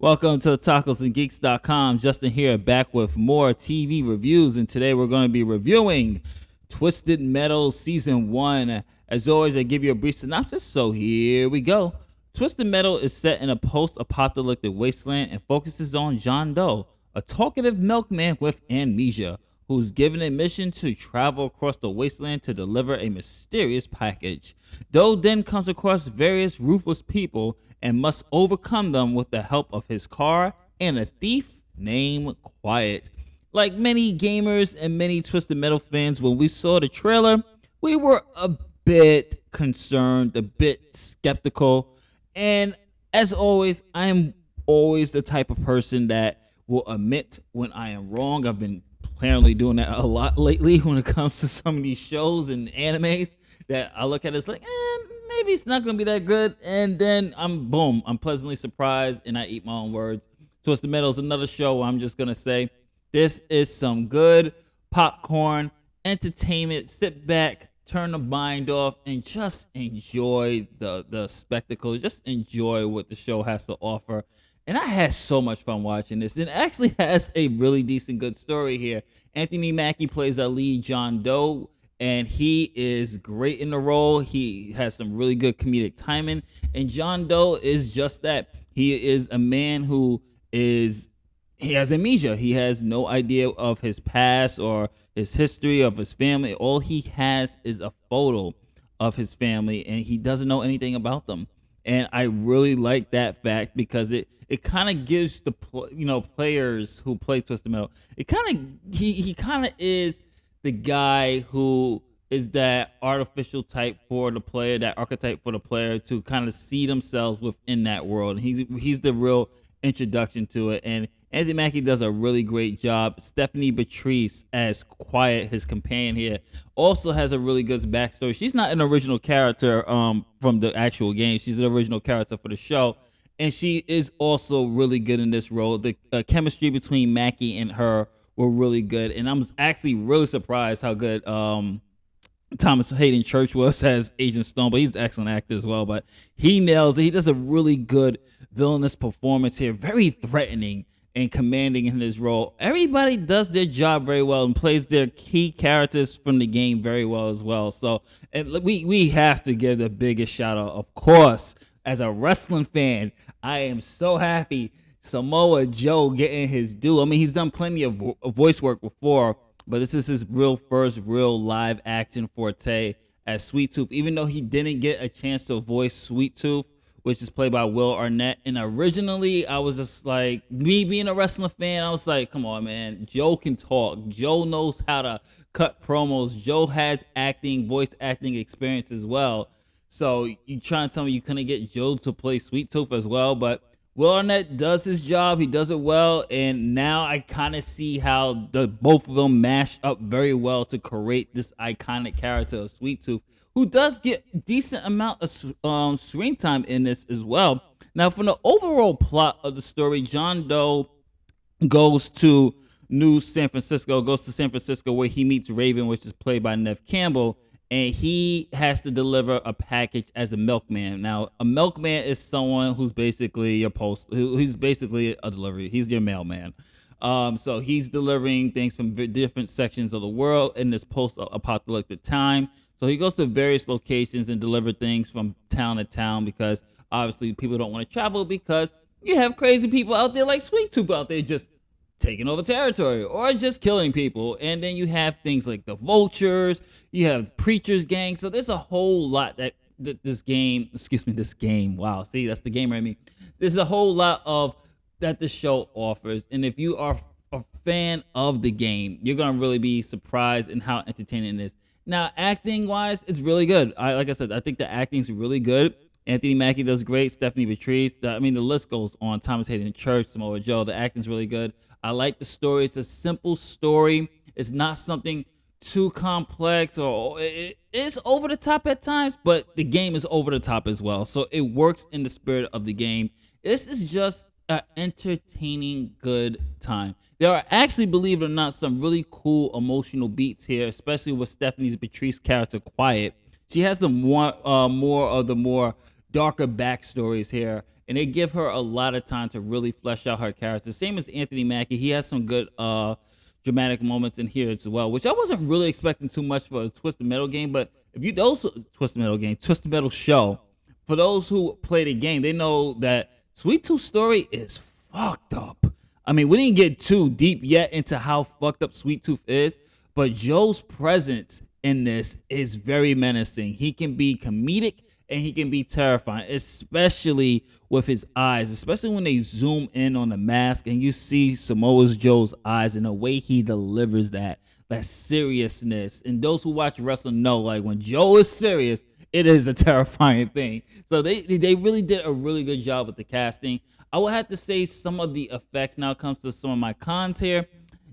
Welcome to tacosandgeeks.com. Justin here, back with more TV reviews, and today we're going to be reviewing Twisted Metal Season 1. As always, I give you a brief synopsis, so here we go. Twisted Metal is set in a post-apocalyptic wasteland and focuses on John Doe, a talkative milkman with amnesia, who's given a mission to travel across the wasteland to deliver a mysterious package. Doe then comes across various ruthless people and must overcome them with the help of his car and a thief named Quiet. Like many gamers and many Twisted Metal fans, when we saw the trailer, we were a bit concerned, a bit skeptical, and as always, I am always the type of person that will admit when I am wrong. I've been apparently doing that a lot lately when it comes to some of these shows and animes that I look at it's like, maybe it's not gonna be that good, and then I'm pleasantly surprised and I eat my own words. Twisted Metal is another show where I'm just gonna say this is some good popcorn entertainment. Sit back, turn the mind off, and just enjoy the spectacle. Just enjoy what the show has to offer. And I had so much fun watching this. It actually has a really decent, good story here. Anthony Mackie plays our lead, John Doe, and he is great in the role. He has some really good comedic timing, and John Doe is just that. He is a man he has amnesia. He has no idea of his past or his history of his family. All he has is a photo of his family, and he doesn't know anything about them. And I really like that fact because it kind of gives the players who play Twisted Metal. It kind of he kind of is the guy who is that artificial type for the player, that archetype for the player to kind of see themselves within that world. And he's the real introduction to it. And Anthony Mackie does a really great job. Stephanie Beatrice as Quiet, his companion here, also has a really good backstory. She's not an original character from the actual game. She's an original character for the show. And she is also really good in this role. The chemistry between Mackie and her were really good. And I'm actually really surprised how good Thomas Hayden Church was as Agent Stone, but he's an excellent actor as well. But he nails it. He does a really good villainous performance here. Very threatening and commanding in his role. Everybody does their job very well and plays their key characters from the game very well as well. So and we have to give the biggest shout out, of course, as a wrestling fan. I am so happy Samoa Joe getting his due. I mean, he's done plenty of voice work before, but this is his first real live action forte as Sweet Tooth, even though he didn't get a chance to voice Sweet Tooth, which is played by Will Arnett. And originally, I was just like, me being a wrestling fan, I was like, come on, man. Joe can talk. Joe knows how to cut promos. Joe has voice acting experience as well. So you trying to tell me you couldn't get Joe to play Sweet Tooth as well? But Will Arnett does his job. He does it well. And now I kind of see how both of them mash up very well to create this iconic character of Sweet Tooth, who does get decent amount of screen time in this as well. Now, from the overall plot of the story, John Doe goes to San Francisco where he meets Raven, which is played by Nev Campbell, and he has to deliver a package as a milkman. Now, a milkman is someone who's basically who's basically a delivery. He's your mailman. So he's delivering things from different sections of the world in this post-apocalyptic time. So he goes to various locations and delivers things from town to town because obviously people don't want to travel because you have crazy people out there like Sweet Tooth out there just taking over territory or just killing people. And then you have things like the Vultures, you have Preacher's Gang. So there's a whole lot that this game, wow, see, that's the gamer in me. There's a whole lot of that the show offers. And if you are a fan of the game, you're going to really be surprised in how entertaining it is. Now, acting-wise, it's really good. Like I said, I think the acting's really good. Anthony Mackie does great. Stephanie Beatrice. The list goes on. Thomas Hayden Church, Samoa Joe. The acting's really good. I like the story. It's a simple story. It's not something too complex or it's over the top at times, but the game is over the top as well. So it works in the spirit of the game. This is just an entertaining, good time. There are actually, believe it or not, some really cool emotional beats here, especially with Stephanie Beatrice's character, Quiet. She has more of the more darker backstories here, and they give her a lot of time to really flesh out her character. Same as Anthony Mackie, he has some good dramatic moments in here as well, which I wasn't really expecting too much for a Twisted Metal game. But if you those Twisted Metal show, for those who play the game, they know that Sweet Tooth's story is fucked up. I mean, we didn't get too deep yet into how fucked up Sweet Tooth is, but Joe's presence in this is very menacing. He can be comedic and he can be terrifying, especially with his eyes, especially when they zoom in on the mask and you see Samoa Joe's eyes and the way he delivers that seriousness. And those who watch wrestling know, like, when Joe is serious, it is a terrifying thing. So they really did a really good job with the casting. I will have to say some of the effects, now comes to some of my cons here.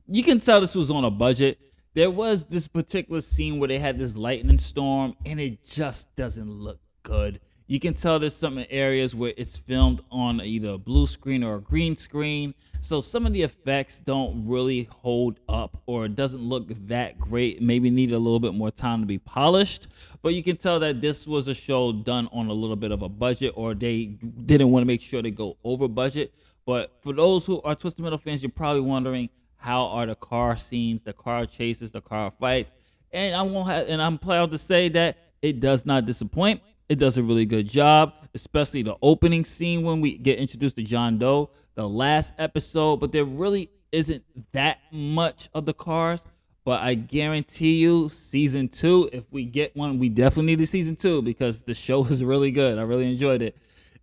You can tell this was on a budget. There was this particular scene where they had this lightning storm and it just doesn't look good. You can tell there's some areas where it's filmed on either a blue screen or a green screen. So some of the effects don't really hold up, or it doesn't look that great. Maybe need a little bit more time to be polished. But you can tell that this was a show done on a little bit of a budget, or they didn't want to make sure they go over budget. But for those who are Twisted Metal fans, you're probably wondering, how are the car scenes, the car chases, the car fights? And I'm proud to say that it does not disappoint. It does a really good job, especially the opening scene when we get introduced to John Doe, the last episode. But there really isn't that much of the cars. But I guarantee you, season 2, if we get one, we definitely need a season 2 because the show is really good. I really enjoyed it.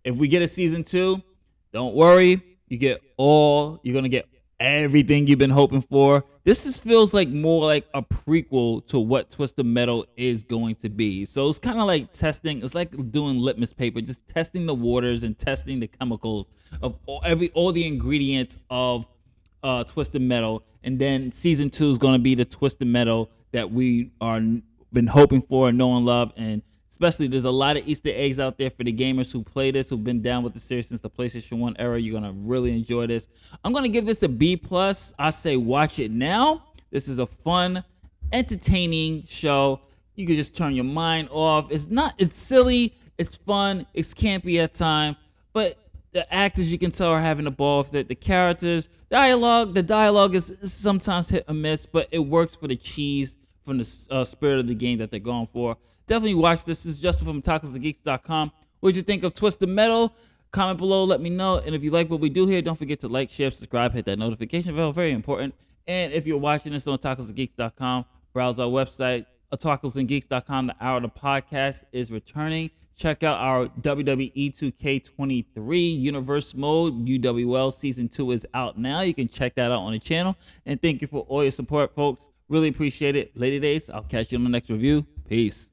If we get a season 2, don't worry. You're going to get everything you've been hoping for. This feels like more like a prequel to what Twisted Metal is going to be. So it's kind of like testing. It's like doing litmus paper, just testing the waters and testing the chemicals of all the ingredients of Twisted Metal. And then season 2 is going to be the Twisted Metal that we are been hoping for and know and love. And especially, there's a lot of Easter eggs out there for the gamers who play this, who've been down with the series since the PlayStation 1 era. You're going to really enjoy this. I'm going to give this a B+. I say watch it now. This is a fun, entertaining show. You can just turn your mind off. It's silly, it's fun, it's campy at times, but the actors, you can tell, are having a ball with it. The characters, the dialogue is sometimes hit or miss, but it works for the cheese, from the spirit of the game that they're going for. Definitely watch this. This is Justin from talkative.geeks.com. What did you think of Twisted Metal? Comment below, let me know. And if you like what we do here, don't forget to like, share, subscribe, hit that notification bell. Very important. And if you're watching this on talkative.geeks.com, browse our website, talkative.geeks.com. The hour of the podcast is returning. Check out our WWE 2K23 Universe Mode. UWL Season 2 is out now. You can check that out on the channel. And thank you for all your support, folks. Really appreciate it. Lady Days, I'll catch you on the next review. Peace.